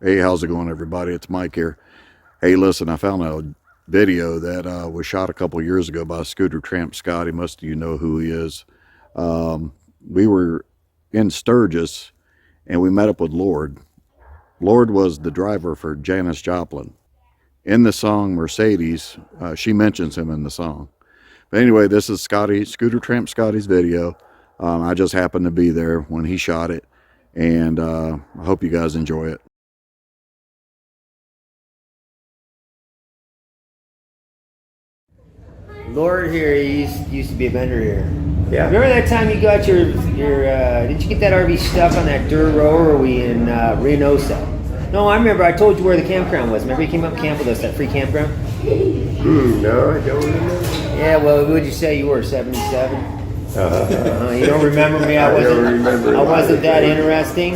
Hey, how's it going, everybody? It's Mike here. Hey, listen, I found a video that was shot a couple years ago by Tramp Scotty. Most of you know who he is. We were in Sturgis, and we met up with Lord. Lord was the driver for Janis Joplin. In the song Mercedes, she mentions him in the song. But anyway, this is Tramp Scotty's video. I just happened to be there when he shot it, and I hope you guys enjoy it. Lord here, he used to be a vendor here. Yeah. Remember that time you got your did you get that RV stuck on that dirt road, or were we in Reynosa? No, I remember. I told you where the campground was. Remember you came up and camped with us, that free campground? No, I don't remember. Yeah, well, what would you say you were, 77? You don't remember me? I don't remember. I wasn't that interesting?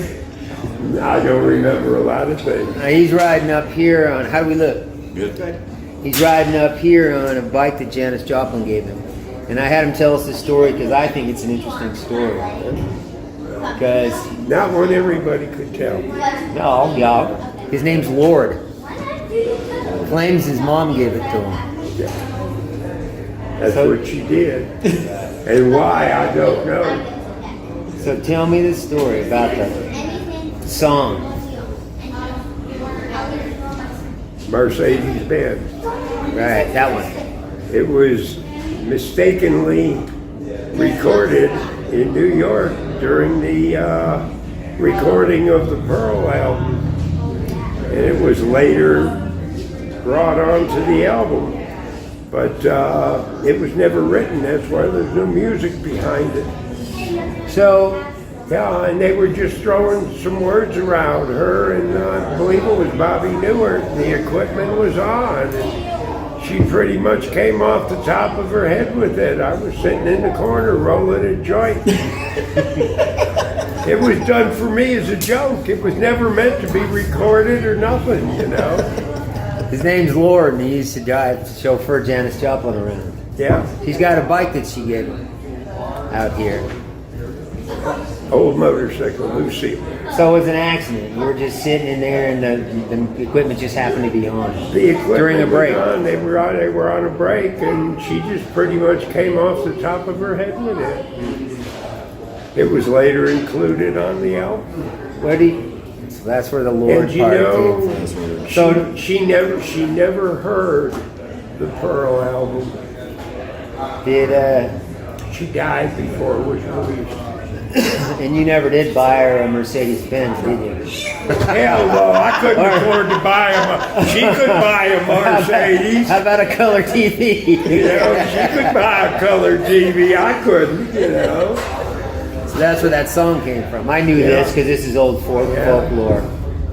I don't remember a lot of things. He's riding up here on, how do we look? Good. He's riding up here on a bike that Janis Joplin gave him. And I had him tell us this story because I think it's an interesting story. Because Not one everybody could tell. no, y'all, his name's Lord. Claims his mom gave it to him. That's what she did. And why, I don't know. So tell me the story about the song. Mercedes-Benz. Right, that one. It was mistakenly recorded in New York during the recording of the Pearl album. And it was later brought onto the album. But it was never written. That's why there's no music behind it. So, Yeah, and they were just throwing some words around her, and I believe it was Bobby Newart. The equipment was on, and she pretty much came off the top of her head with it. I was sitting in the corner rolling a joint. It was done for me as a joke. It was never meant to be recorded or nothing, you know. his name's Lord, and he used to drive to chauffeur Janis Joplin around. Yeah, She's got a bike that she gave him out here. old motorcycle, Lucille. So it was an accident. You were just sitting in there, and the equipment just happened to be on The equipment during a break. was on. They were on a break, and she just pretty much came off the top of her head with it. It was later included on the album. What do you, so that's where the Lord And you part know, came from. So she never heard the Pearl album. did She died before it was released. and you never did buy her a Mercedes-Benz, did you? Hell no, I couldn't afford to buy she could buy a Mercedes. How about a color TV? You know, she could buy a color TV. I couldn't, you know. So that's where that song came from. I knew this because this is old folklore.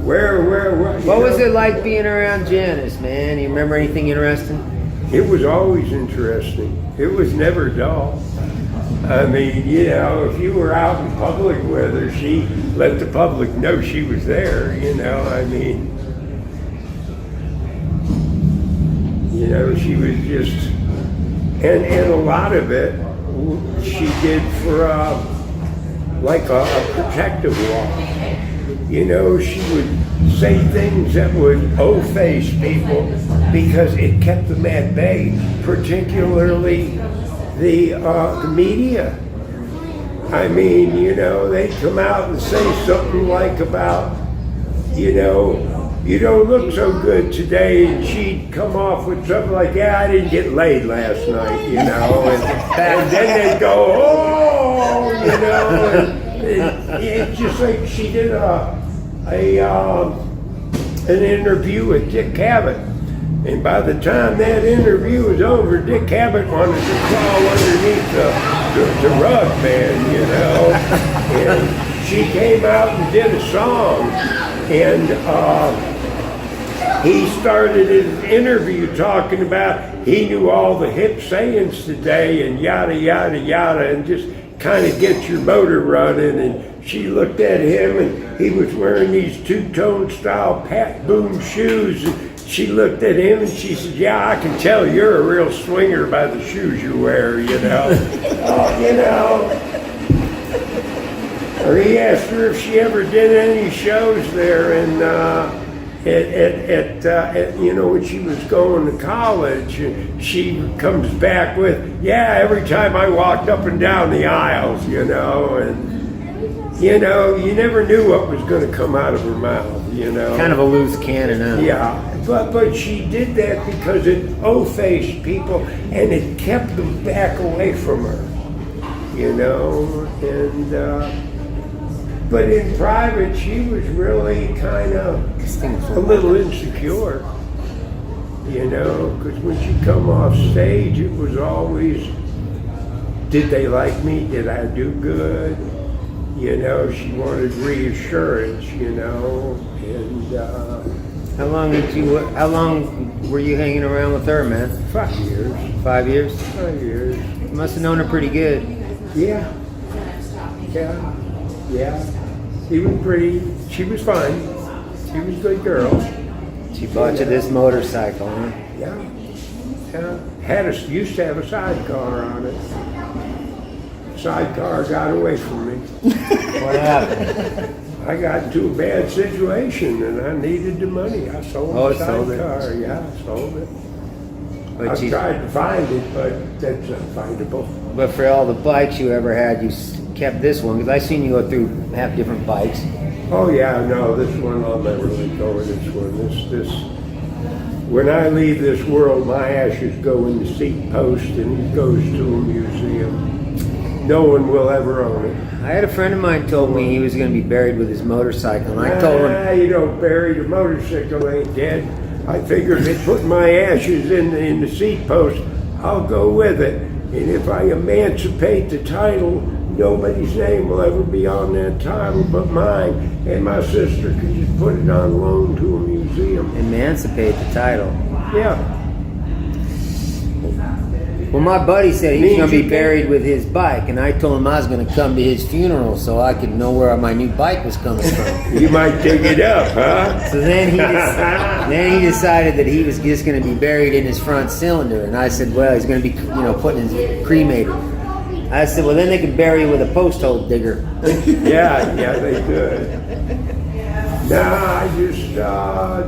Where? What was it like being around Janis, man? You remember anything interesting? It was always interesting. It was never dull. I mean, you know, if you were out in public with her, she let the public know she was there, you know, I mean, you know, she was just, and a lot of it she did for like a protective wall. You know, she would say things that would o-face people because it kept them at bay, particularly the media. I mean, you know, they'd come out and say something like about, you know, you don't look so good today, and she'd come off with something like, yeah, I didn't get laid last night, you know, and then they'd go, oh, you know, and it's just like she did an interview with Dick Cavett. And by the time that interview was over, Dick Cavett wanted to crawl underneath the rug, man, you know. And she came out and did a song. And he started his interview talking about he knew all the hip sayings today and yada, yada, yada, and just kind of get your motor running. And she looked at him, and he was wearing these two-tone style Pat Boom shoes. And she looked at him and she said, yeah, I can tell you're a real swinger by the shoes you wear, you know. You know. Or he asked her if she ever did any shows there in you know, when she was going to college, she comes back with, yeah, every time I walked up and down the aisles, you know, and, you know, you never knew what was going to come out of her mouth, you know. Kind of a loose cannon, huh? Yeah, but she did that because it O-faced people and it kept them back away from her, you know, and, but in private, she was really kind of a little insecure, you know, because when she come off stage, it was always, did they like me? Did I do good? You know, she wanted reassurance, you know, and How long were you hanging around with her, man? 5 years. 5 years? 5 years. You must have known her pretty good. Yeah. Yeah. She was pretty, she was fun. She was a good girl. She bought you this motorcycle, huh? Yeah. Used to have a sidecar on it. Sidecar got away from me. What happened? I got into a bad situation and I needed the money. I sold the sold it. sidecar. Yeah, I sold it. But I tried to find it, but that's unfindable. But for all the bikes you ever had, you kept this one, because I seen you go through half different bikes. Oh yeah, no, this one I'll never let go of this one. This when I leave this world, my ashes go in the seat post and it goes to a museum. No one will ever own it. I had a friend of mine told me he was going to be buried with his motorcycle, and I told him, You don't bury the motorcycle, ain't dead. I figured if put my ashes in the seat post, I'll go with it. And if I emancipate the title, nobody's name will ever be on that title but mine. And my sister can just put it on loan to a museum. emancipate the title. Yeah. Well, my buddy said he was going to be Means you buried with his bike, and I told him I was going to come to his funeral so I could know where my new bike was coming from. You might dig it up, huh? So then he decided that he was just going to be buried in his front cylinder, and I said, well, he's going to be, putting his cremated. I said, well, then they could bury you with a post hole digger. Yeah, they could. Nah, I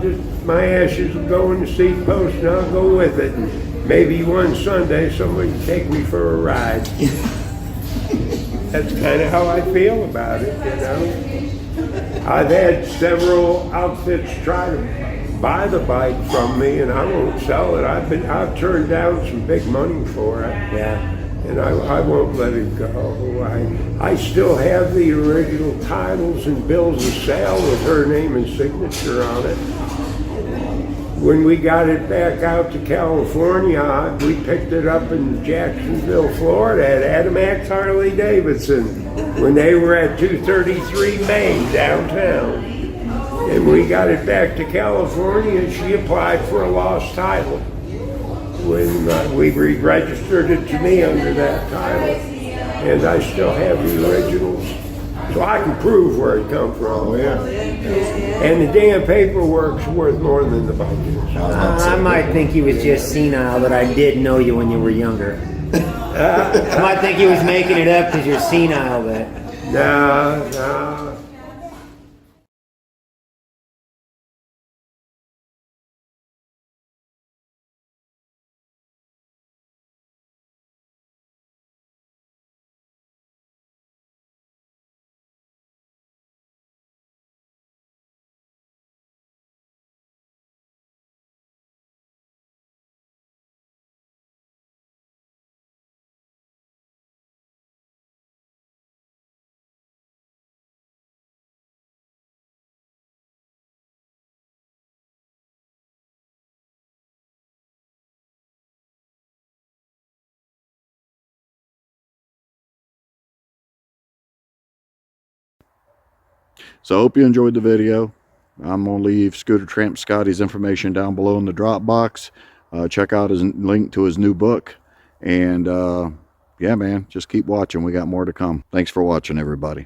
just my ashes will go in the seat post and I'll go with it. And maybe one Sunday somebody can take me for a ride. That's kind of how I feel about it, you know. I've had several outfits try to buy the bike from me and I won't sell it. I've turned down some big money for it. Yeah. And I won't let it go. I still have the original titles and bills of sale with her name and signature on it. When we got it back out to California, we picked it up in Jacksonville, Florida at Adamax Harley Davidson when they were at 233 Main downtown. And we got it back to California and she applied for a lost title. When we re-registered it to me under that title, and I still have the originals, so I can prove where it come from. Oh, yeah. And the damn paperwork's worth more than the bike is. I might think he was just senile, but I did know you when you were younger. I might think he was making it up because you're senile, but... Nah. So I hope you enjoyed the video. I'm going to leave Scooter Tramp Scotty's information down below in the drop box. Check out his link to his new book. And yeah, man, just keep watching. We got more to come. Thanks for watching, everybody.